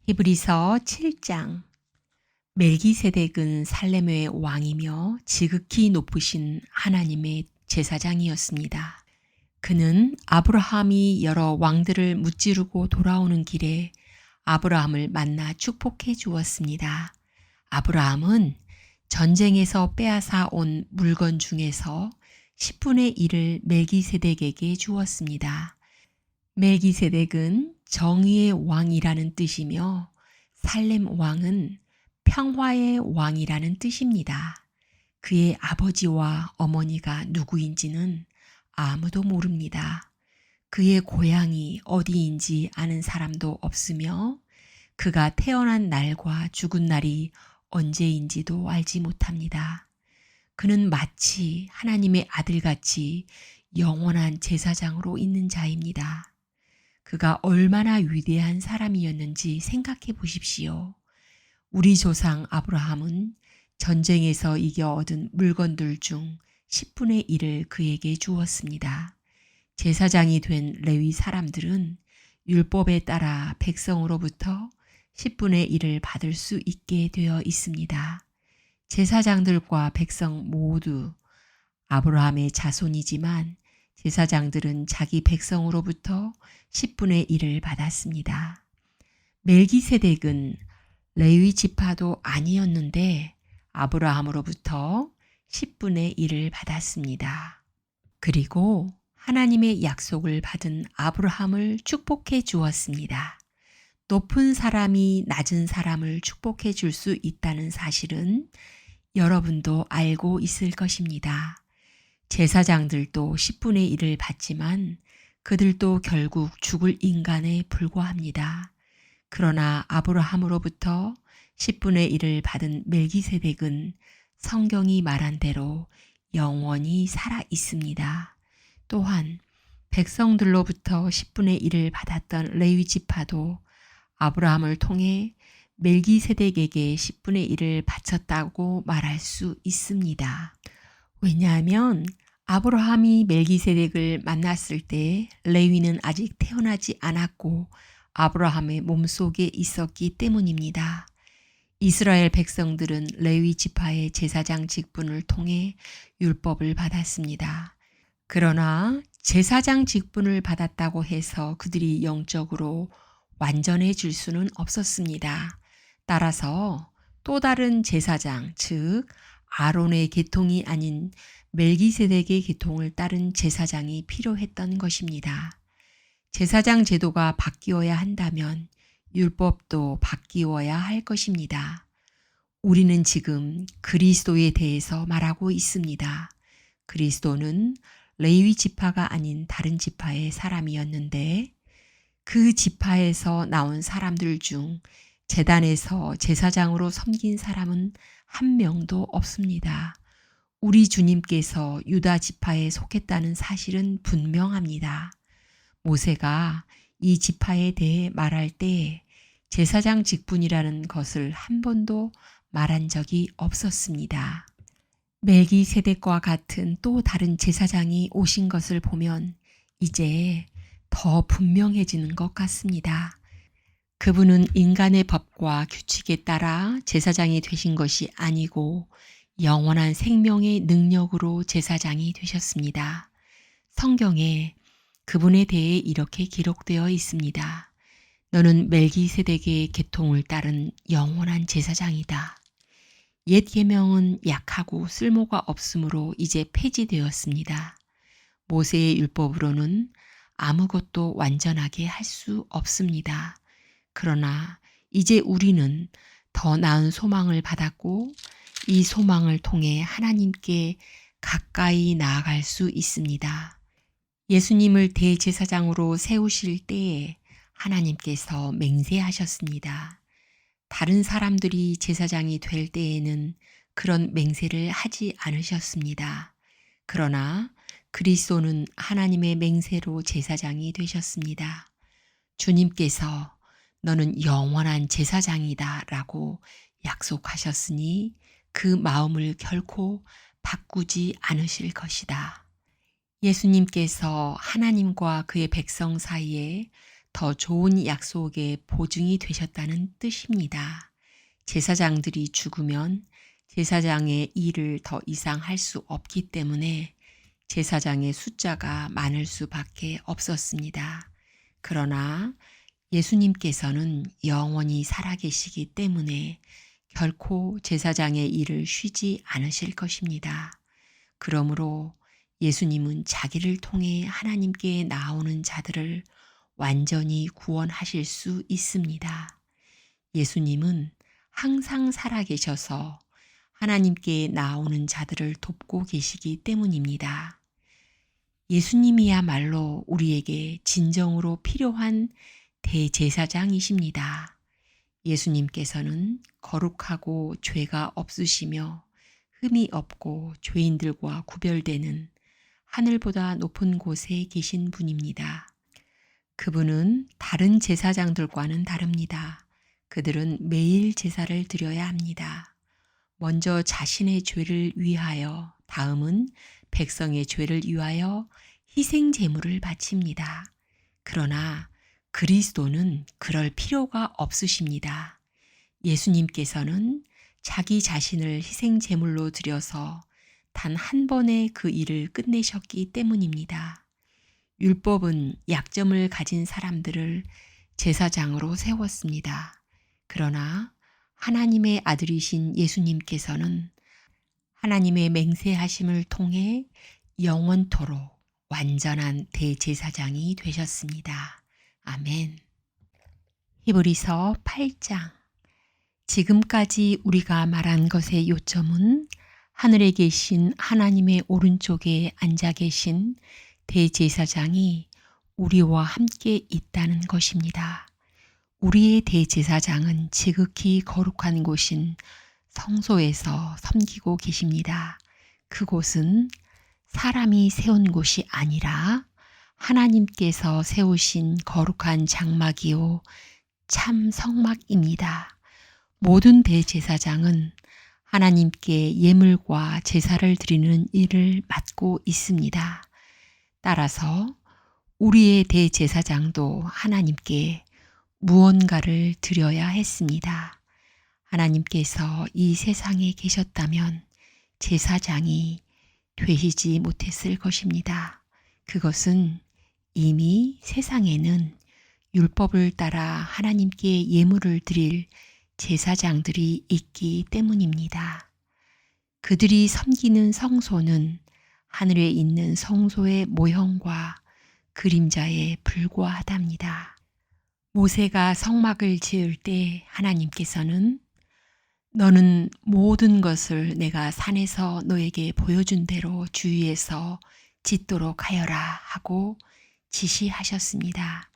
히브리서 7장. 멜기세덱은 살렘의 왕이며 지극히 높으신 하나님의 제사장이었습니다. 그는 아브라함이 여러 왕들을 무찌르고 돌아오는 길에 아브라함을 만나 축복해 주었습니다. 아브라함은 전쟁에서 빼앗아 온 물건 중에서 10분의 1을 멜기세덱에게 주었습니다. 멜기세덱은 정의의 왕이라는 뜻이며 살렘 왕은 평화의 왕이라는 뜻입니다. 그의 아버지와 어머니가 누구인지는 아무도 모릅니다. 그의 고향이 어디인지 아는 사람도 없으며 그가 태어난 날과 죽은 날이 언제인지도 알지 못합니다. 그는 마치 하나님의 아들같이 영원한 제사장으로 있는 자입니다. 그가 얼마나 위대한 사람이었는지 생각해 보십시오. 우리 조상 아브라함은 전쟁에서 이겨 얻은 물건들 중 10분의 1을 그에게 주었습니다. 제사장이 된 레위 사람들은 율법에 따라 백성으로부터 10분의 1을 받을 수 있게 되어 있습니다. 제사장들과 백성 모두 아브라함의 자손이지만 제사장들은 자기 백성으로부터 10분의 1을 받았습니다. 멜기세덱은 레위 지파도 아니었는데 아브라함으로부터 10분의 1을 받았습니다. 그리고 하나님의 약속을 받은 아브라함을 축복해 주었습니다. 높은 사람이 낮은 사람을 축복해 줄 수 있다는 사실은 여러분도 알고 있을 것입니다. 제사장들도 10분의 1을 받지만 그들도 결국 죽을 인간에 불과합니다. 그러나 아브라함으로부터 10분의 1을 받은 멜기세덱은 성경이 말한 대로 영원히 살아 있습니다. 또한 백성들로부터 10분의 1을 받았던 레위 지파도 아브라함을 통해 멜기세덱에게 10분의 1을 바쳤다고 말할 수 있습니다. 왜냐하면 아브라함이 멜기세덱을 만났을 때 레위는 아직 태어나지 않았고 아브라함의 몸속에 있었기 때문입니다. 이스라엘 백성들은 레위 지파의 제사장 직분을 통해 율법을 받았습니다. 그러나 제사장 직분을 받았다고 해서 그들이 영적으로 완전해질 수는 없었습니다. 따라서 또 다른 제사장, 즉 아론의 계통이 아닌 멜기세덱의 계통을 따른 제사장이 필요했던 것입니다. 제사장 제도가 바뀌어야 한다면 율법도 바뀌어야 할 것입니다. 우리는 지금 그리스도에 대해서 말하고 있습니다. 그리스도는 레위 지파가 아닌 다른 지파의 사람이었는데 그 지파에서 나온 사람들 중 제단에서 제사장으로 섬긴 사람은 한 명도 없습니다. 우리 주님께서 유다 지파에 속했다는 사실은 분명합니다. 모세가 이 지파에 대해 말할 때 제사장 직분이라는 것을 한 번도 말한 적이 없었습니다. 멜기세덱과 같은 또 다른 제사장이 오신 것을 보면 이제 더 분명해지는 것 같습니다. 그분은 인간의 법과 규칙에 따라 제사장이 되신 것이 아니고 영원한 생명의 능력으로 제사장이 되셨습니다. 성경에 그분에 대해 이렇게 기록되어 있습니다. 너는 멜기세덱의 계통을 따른 영원한 제사장이다. 옛 계명은 약하고 쓸모가 없으므로 이제 폐지되었습니다. 모세의 율법으로는 아무것도 완전하게 할 수 없습니다. 그러나 이제 우리는 더 나은 소망을 받았고 이 소망을 통해 하나님께 가까이 나아갈 수 있습니다. 예수님을 대제사장으로 세우실 때에 하나님께서 맹세하셨습니다. 다른 사람들이 제사장이 될 때에는 그런 맹세를 하지 않으셨습니다. 그러나 그리스도는 하나님의 맹세로 제사장이 되셨습니다. 주님께서 너는 영원한 제사장이다 라고 약속하셨으니 그 마음을 결코 바꾸지 않으실 것이다. 예수님께서 하나님과 그의 백성 사이에 더 좋은 약속의 보증이 되셨다는 뜻입니다. 제사장들이 죽으면 제사장의 일을 더 이상 할 수 없기 때문에 제사장의 숫자가 많을 수밖에 없었습니다. 그러나 예수님께서는 영원히 살아계시기 때문에 결코 제사장의 일을 쉬지 않으실 것입니다. 그러므로 예수님은 자기를 통해 하나님께 나오는 자들을 완전히 구원하실 수 있습니다. 예수님은 항상 살아계셔서 하나님께 나오는 자들을 돕고 계시기 때문입니다. 예수님이야말로 우리에게 진정으로 필요한 대제사장이십니다. 예수님께서는 거룩하고 죄가 없으시며 흠이 없고 죄인들과 구별되는 하늘보다 높은 곳에 계신 분입니다. 그분은 다른 제사장들과는 다릅니다. 그들은 매일 제사를 드려야 합니다. 먼저 자신의 죄를 위하여, 다음은 백성의 죄를 위하여 희생 제물을 바칩니다. 그러나 그리스도는 그럴 필요가 없으십니다. 예수님께서는 자기 자신을 희생 제물로 드려서 단 한 번에 그 일을 끝내셨기 때문입니다. 율법은 약점을 가진 사람들을 제사장으로 세웠습니다. 그러나 하나님의 아들이신 예수님께서는 하나님의 맹세하심을 통해 영원토록 완전한 대제사장이 되셨습니다. 아멘. 히브리서 8장. 지금까지 우리가 말한 것의 요점은 하늘에 계신 하나님의 오른쪽에 앉아 계신 대제사장이 우리와 함께 있다는 것입니다. 우리의 대제사장은 지극히 거룩한 곳인 성소에서 섬기고 계십니다. 그곳은 사람이 세운 곳이 아니라 하나님께서 세우신 거룩한 장막이요 참 성막입니다. 모든 대제사장은 하나님께 예물과 제사를 드리는 일을 맡고 있습니다. 따라서 우리의 대제사장도 하나님께 무언가를 드려야 했습니다. 하나님께서 이 세상에 계셨다면 제사장이 되시지 못했을 것입니다. 그것은 이미 세상에는 율법을 따라 하나님께 예물을 드릴 제사장들이 있기 때문입니다. 그들이 섬기는 성소는 하늘에 있는 성소의 모형과 그림자에 불과하답니다. 모세가 성막을 지을 때 하나님께서는 너는 모든 것을 내가 산에서 너에게 보여준 대로 주위에서 짓도록 하여라 하고 지시하셨습니다.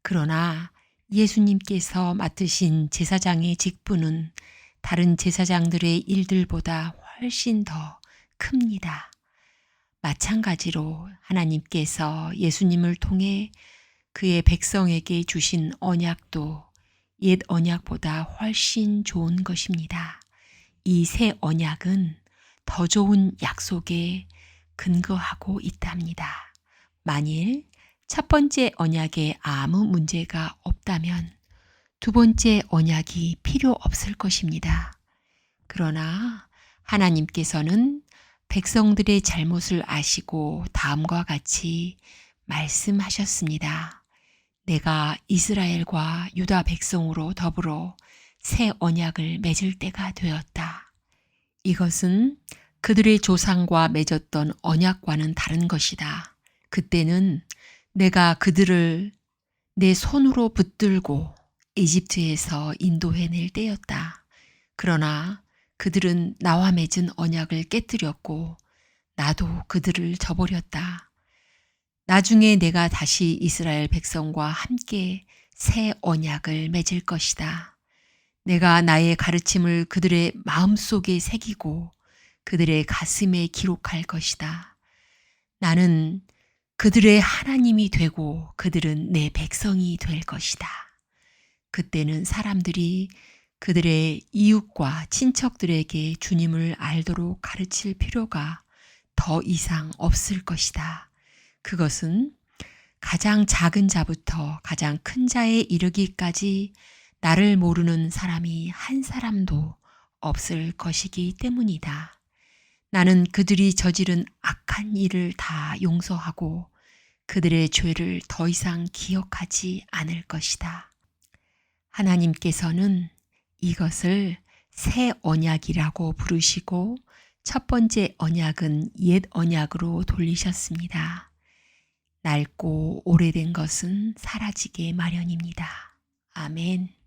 그러나 예수님께서 맡으신 제사장의 직분은 다른 제사장들의 일들보다 훨씬 더 큽니다. 마찬가지로 하나님께서 예수님을 통해 그의 백성에게 주신 언약도 옛 언약보다 훨씬 좋은 것입니다. 이 새 언약은 더 좋은 약속에 근거하고 있답니다. 만일 첫 번째 언약에 아무 문제가 없다면 두 번째 언약이 필요 없을 것입니다. 그러나 하나님께서는 백성들의 잘못을 아시고 다음과 같이 말씀하셨습니다. 내가 이스라엘과 유다 백성으로 더불어 새 언약을 맺을 때가 되었다. 이것은 그들의 조상과 맺었던 언약과는 다른 것이다. 그때는 내가 그들을 내 손으로 붙들고 이집트에서 인도해낼 때였다. 그러나 그들은 나와 맺은 언약을 깨뜨렸고 나도 그들을 저버렸다. 나중에 내가 다시 이스라엘 백성과 함께 새 언약을 맺을 것이다. 내가 나의 가르침을 그들의 마음속에 새기고 그들의 가슴에 기록할 것이다. 나는 그들의 하나님이 되고 그들은 내 백성이 될 것이다. 그때는 사람들이 그들의 이웃과 친척들에게 주님을 알도록 가르칠 필요가 더 이상 없을 것이다. 그것은 가장 작은 자부터 가장 큰 자에 이르기까지 나를 모르는 사람이 한 사람도 없을 것이기 때문이다. 나는 그들이 저지른 악한 일을 다 용서하고 그들의 죄를 더 이상 기억하지 않을 것이다. 하나님께서는 이것을 새 언약이라고 부르시고 첫 번째 언약은 옛 언약으로 돌리셨습니다. 낡고 오래된 것은 사라지게 마련입니다. 아멘.